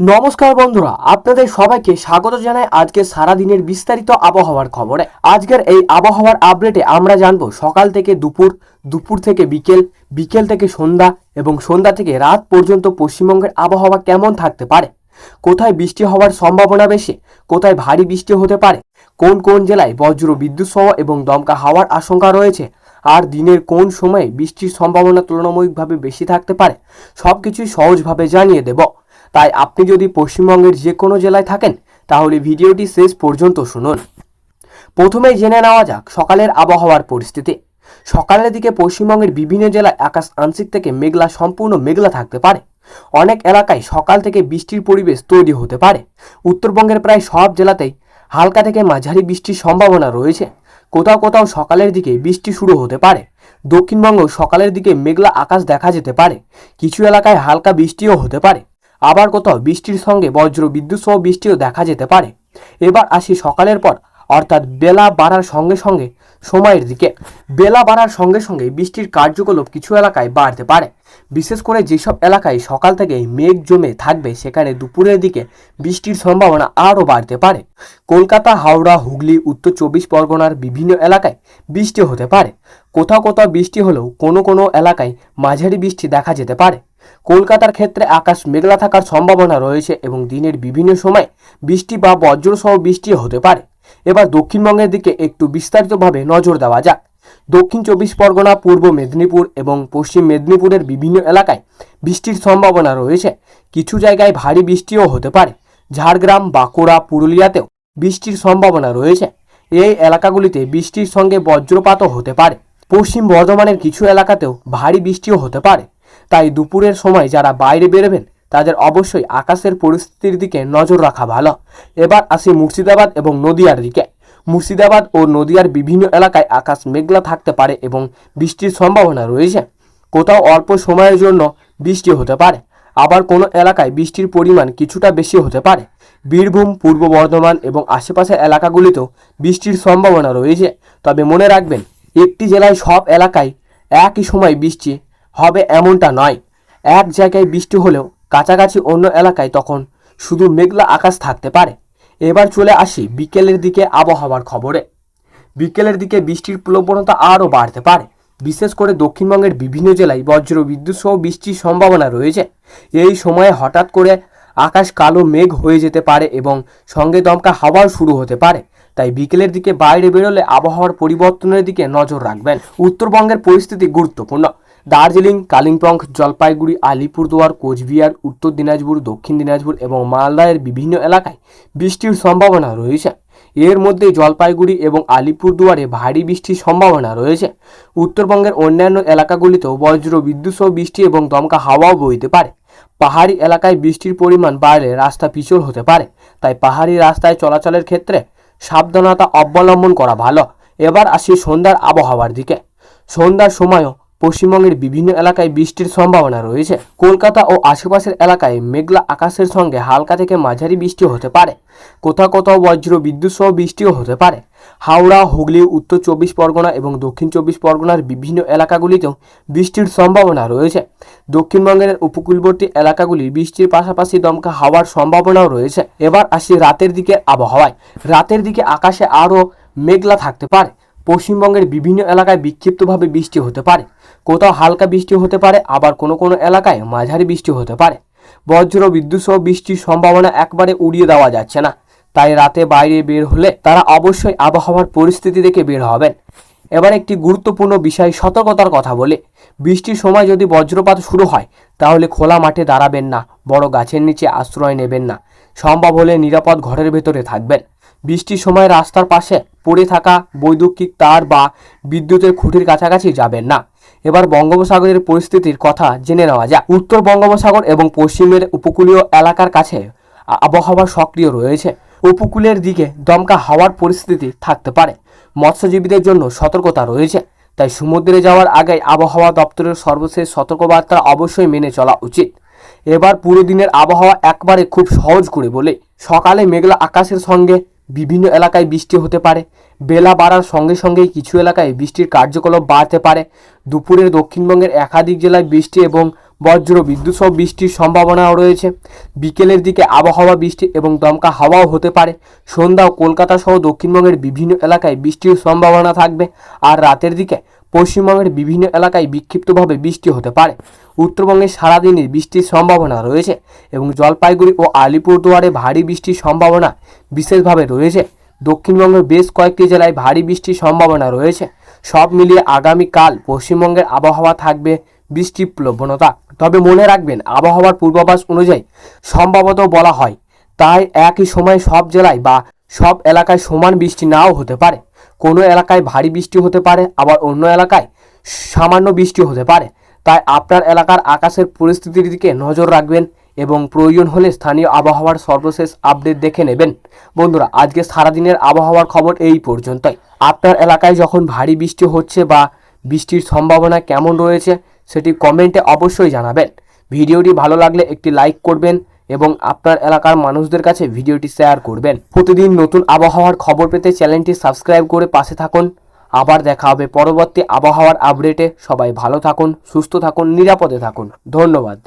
নমস্কার বন্ধুরা, আপনাদের সবাইকে স্বাগত জানাই আজকে সারা দিনের বিস্তারিত আবহাওয়ার খবরে। আজকের এই আবহাওয়ার আপডেটে আমরা জানবো সকাল থেকে দুপুর, দুপুর থেকে বিকেল, বিকেল থেকে সন্ধ্যা এবং সন্ধ্যা থেকে রাত পর্যন্ত পশ্চিমবঙ্গের আবহাওয়া কেমন থাকতে পারে, কোথায় বৃষ্টি হওয়ার সম্ভাবনা বেশি, কোথায় ভারী বৃষ্টি হতে পারে, কোন কোন জেলায় বজ্র বিদ্যুৎ সহ এবং দমকা হাওয়ার আশঙ্কা রয়েছে, আর দিনের কোন সময়ে বৃষ্টির সম্ভাবনা তুলনামূলকভাবে বেশি থাকতে পারে, সবকিছুই সহজভাবে জানিয়ে দেব। তাই আপনি যদি পশ্চিমবঙ্গের যে কোনো জেলায় থাকেন তাহলে ভিডিওটি শেষ পর্যন্ত শুনুন। প্রথমেই জেনে নেওয়া যাক সকালের আবহাওয়ার পরিস্থিতি। সকালের দিকে পশ্চিমবঙ্গের বিভিন্ন জেলায় আকাশ আংশিক থেকে মেঘলা সম্পূর্ণ মেঘলা থাকতে পারে। অনেক এলাকায় সকাল থেকে বৃষ্টির পরিবেশ তৈরি হতে পারে। উত্তরবঙ্গের প্রায় সব জেলাতেই হালকা থেকে মাঝারি বৃষ্টির সম্ভাবনা রয়েছে। কোথাও কোথাও সকালের দিকে বৃষ্টি শুরু হতে পারে। দক্ষিণবঙ্গ সকালের দিকে মেঘলা আকাশ দেখা যেতে পারে। কিছু এলাকায় হালকা বৃষ্টিও হতে পারে। আবার কোথাও বৃষ্টির সঙ্গে বজ্র বিদ্যুৎ সহ বৃষ্টিও দেখা যেতে পারে। এবার আসি সকালের পর অর্থাৎ বেলা বাড়ার সঙ্গে সঙ্গে সময়ের দিকে। বেলা বাড়ার সঙ্গে সঙ্গে বৃষ্টির কার্যকলাপ কিছু এলাকায় বাড়তে পারে। বিশেষ করে যেসব এলাকায় সকাল থেকে মেঘ জমে থাকবে সেখানে দুপুরের দিকে বৃষ্টির সম্ভাবনা আরও বাড়তে পারে। কলকাতা, হাওড়া, হুগলি, উত্তর চব্বিশ পরগনার বিভিন্ন এলাকায় বৃষ্টি হতে পারে। কোথাও কোথাও বৃষ্টি হলেও কোনো কোনো এলাকায় মাঝারি বৃষ্টি দেখা যেতে পারে। কলকাতার ক্ষেত্রে আকাশ মেঘলা থাকার সম্ভাবনা রয়েছে এবং দিনের বিভিন্ন সময় বৃষ্টি বা বজ্রসহ বৃষ্টি হতে পারে। এবার দক্ষিণবঙ্গের দিকে একটু বিস্তারিতভাবে নজর দেওয়া যাক। দক্ষিণ চব্বিশ পরগনা, পূর্ব মেদিনীপুর এবং পশ্চিম মেদিনীপুরের বিভিন্ন এলাকায় বৃষ্টির সম্ভাবনা রয়েছে। কিছু জায়গায় ভারী বৃষ্টিও হতে পারে। ঝাড়গ্রাম, বাঁকুড়া, পুরুলিয়াতেও বৃষ্টির সম্ভাবনা রয়েছে। এই এলাকাগুলিতে বৃষ্টির সঙ্গে বজ্রপাতও হতে পারে। পশ্চিম বর্ধমানের কিছু এলাকাতেও ভারী বৃষ্টিও হতে পারে। তাই দুপুরের সময় যারা বাইরে বেরোবেন তাদের অবশ্যই আকাশের পরিস্থিতির দিকে নজর রাখা ভালো। এবার আসি মুর্শিদাবাদ এবং নদিয়ার দিকে। মুর্শিদাবাদ ও নদিয়ার বিভিন্ন এলাকায় আকাশ মেঘলা থাকতে পারে এবং বৃষ্টির সম্ভাবনা রয়েছে। কোথাও অল্প সময়ের জন্য বৃষ্টি হতে পারে। আবার কোনো এলাকায় বৃষ্টির পরিমাণ কিছুটা বেশি হতে পারে। বীরভূম, পূর্ব বর্ধমান এবং আশেপাশের এলাকাগুলিতেও বৃষ্টির সম্ভাবনা রয়েছে। তবে মনে রাখবেন, একটি জেলায় সব এলাকায় একই সময় বৃষ্টি হবে এমনটা নয়। এক জায়গায় বৃষ্টি হলেও কাছাকাছি অন্য এলাকায় তখন শুধু মেঘলা আকাশ থাকতে পারে। এবার চলে আসি বিকেলের দিকে আবহাওয়ার খবরে। বিকেলের দিকে বৃষ্টির প্রবণতা আরও বাড়তে পারে। বিশেষ করে দক্ষিণবঙ্গের বিভিন্ন জেলায় বজ্র বিদ্যুৎ সহ বৃষ্টির সম্ভাবনা রয়েছে। এই সময়ে হঠাৎ করে আকাশ কালো মেঘ হয়ে যেতে পারে এবং সঙ্গে দমকা হাওয়াও শুরু হতে পারে। তাই বিকেলের দিকে বাইরে বেরোলে আবহাওয়ার পরিবর্তনের দিকে নজর রাখবেন। উত্তরবঙ্গের পরিস্থিতি গুরুত্বপূর্ণ। দার্জিলিং, কালিম্পং, জলপাইগুড়ি, আলিপুরদুয়ার, কোচবিহার, উত্তর দিনাজপুর, দক্ষিণ দিনাজপুর এবং মালদার বিভিন্ন এলাকায় বৃষ্টির সম্ভাবনা রয়েছে। এর মধ্যে জলপাইগুড়ি এবং আলিপুরদুয়ারে ভারী বৃষ্টির সম্ভাবনা রয়েছে। উত্তরবঙ্গের অন্যান্য এলাকাগুলিতেও বজ্র বিদ্যুৎ সহ বৃষ্টি এবং দমকা হাওয়াও বইতে পারে। পাহাড়ি এলাকায় বৃষ্টির পরিমাণ বাড়লে রাস্তা পিছল হতে পারে। তাই পাহাড়ি রাস্তায় চলাচলের ক্ষেত্রে সাবধানতা অবলম্বন করা ভালো। এবার আসি সন্ধ্যার আবহাওয়ার দিকে। সন্ধ্যার সময়ও পশ্চিমবঙ্গের বিভিন্ন এলাকায় বৃষ্টির সম্ভাবনা রয়েছে। কলকাতা ও আশেপাশের এলাকায় মেঘলা আকাশের সঙ্গে হালকা থেকে মাঝারি বৃষ্টি হতে পারে। কোথাও কোথাও বজ্র বিদ্যুৎ সহ বৃষ্টিও হতে পারে। হাওড়া, হুগলি, উত্তর চব্বিশ পরগনা এবং দক্ষিণ চব্বিশ পরগনার বিভিন্ন এলাকাগুলিতেও বৃষ্টির সম্ভাবনা রয়েছে। দক্ষিণবঙ্গের উপকূলবর্তী এলাকাগুলি বৃষ্টির পাশাপাশি দমকা হাওয়ার সম্ভাবনাও রয়েছে। এবার আসি রাতের দিকের আবহাওয়ায়। রাতের দিকে আকাশে আরও মেঘলা থাকতে পারে। পশ্চিমবঙ্গের বিভিন্ন এলাকায় বিক্ষিপ্তভাবে বৃষ্টি হতে পারে। কোথাও হালকা বৃষ্টি হতে পারে, আবার কোনো কোনো এলাকায় মাঝারি বৃষ্টি হতে পারে। বজ্র বিদ্যুৎ সহ বৃষ্টির সম্ভাবনা একবারে উড়িয়ে দেওয়া যাচ্ছে না। তাই রাতে বাইরে বের হলে তারা অবশ্যই আবহাওয়ার পরিস্থিতি দেখে বের হবেন। এবার একটি গুরুত্বপূর্ণ বিষয় সতর্কতার কথা বলে। বৃষ্টির সময় যদি বজ্রপাত শুরু হয় তাহলে খোলা মাঠে দাঁড়াবেন না, বড় গাছের নিচে আশ্রয় নেবেন না। সম্ভব হলে নিরাপদ ঘরের ভেতরে থাকবেন। বৃষ্টির সময় রাস্তার পাশে পড়ে থাকা বৈদ্যুতিক তার বা বিদ্যুতের খুঁটির কাছাকাছি যাবেন না। এবার বঙ্গোপসাগরের পরিস্থিতির কথা জেনে নেওয়া যাক। উত্তর বঙ্গোপসাগর এবং পশ্চিমের উপকূলীয় এলাকার কাছে আবহাওয়া সক্রিয় রয়েছে। উপকূলের দিকে দমকা হাওয়ার পরিস্থিতি থাকতে পারে। মৎস্যজীবীদের জন্য সতর্কতা রয়েছে। তাই সমুদ্রে যাওয়ার আগে আবহাওয়া দপ্তরের সর্বশেষ সতর্কবার্তা অবশ্যই মেনে চলা উচিত। এবার পুরো দিনের আবহাওয়া একবারে খুব সহজ করে বলে। সকালে মেঘলা আকাশের সঙ্গে বিভিন্ন এলাকায় বৃষ্টি হতে পারে। বেলা বাড়ার সঙ্গে সঙ্গেই কিছু এলাকায় বৃষ্টির কার্যকলাপ বাড়তে পারে। দুপুরের দক্ষিণবঙ্গের একাধিক জেলায় বৃষ্টি এবং বজ্র বিদ্যুৎ সহ বৃষ্টির সম্ভাবনাও রয়েছে। বিকেলের দিকে আবহাওয়া বৃষ্টি এবং দমকা হাওয়াও হতে পারে। সন্ধ্যা ও কলকাতা সহ দক্ষিণবঙ্গের বিভিন্ন এলাকায় বৃষ্টির সম্ভাবনা থাকবে। আর রাতের দিকে পশ্চিমবঙ্গের বিভিন্ন এলাকায় বিক্ষিপ্তভাবে বৃষ্টি হতে পারে। উত্তরবঙ্গে সারাদিনই বৃষ্টির সম্ভাবনা রয়েছে এবং জলপাইগুড়ি ও আলিপুরদুয়ারে ভারী বৃষ্টির সম্ভাবনা বিশেষভাবে রয়েছে। দক্ষিণবঙ্গের বেশ কয়েকটি জেলায় ভারী বৃষ্টির সম্ভাবনা রয়েছে। সব মিলিয়ে আগামীকাল পশ্চিমবঙ্গের আবহাওয়া থাকবে বৃষ্টির প্রবণতা। তবে মনে রাখবেন, আবহাওয়ার পূর্বাভাস অনুযায়ী সম্ভবত বলা হয়, তাই একই সময়ে সব জেলায় বা সব এলাকায় সমান বৃষ্টি নাও হতে পারে। কোনো এলাকায় ভারী বৃষ্টি হতে পারে, আবার অন্য এলাকায় সামান্য বৃষ্টি হতে পারে। তাই আপনার এলাকার আকাশের পরিস্থিতির দিকে নজর রাখবেন এবং প্রয়োজন হলে স্থানীয় আবহাওয়ার সর্বশেষ আপডেট দেখে নেবেন। বন্ধুরা, আজকে সারাদিনের আবহাওয়ার খবর এই পর্যন্তই। আপনার এলাকায় যখন ভারী বৃষ্টি হচ্ছে বা বৃষ্টির সম্ভাবনা কেমন রয়েছে সেটি কমেন্টে অবশ্যই জানাবেন। ভিডিওটি ভালো লাগলে একটি লাইক করবেন এবং আপনার এলাকার মানুষদের কাছে ভিডিওটি শেয়ার করবেন। প্রতিদিন নতুন আবহাওয়ার খবর পেতে চ্যানেলটি সাবস্ক্রাইব করে পাশে থাকুন। আবার দেখা হবে পরবর্তী আবহাওয়ার আপডেটে। সবাই ভালো থাকুন, সুস্থ থাকুন, নিরাপদে থাকুন। ধন্যবাদ।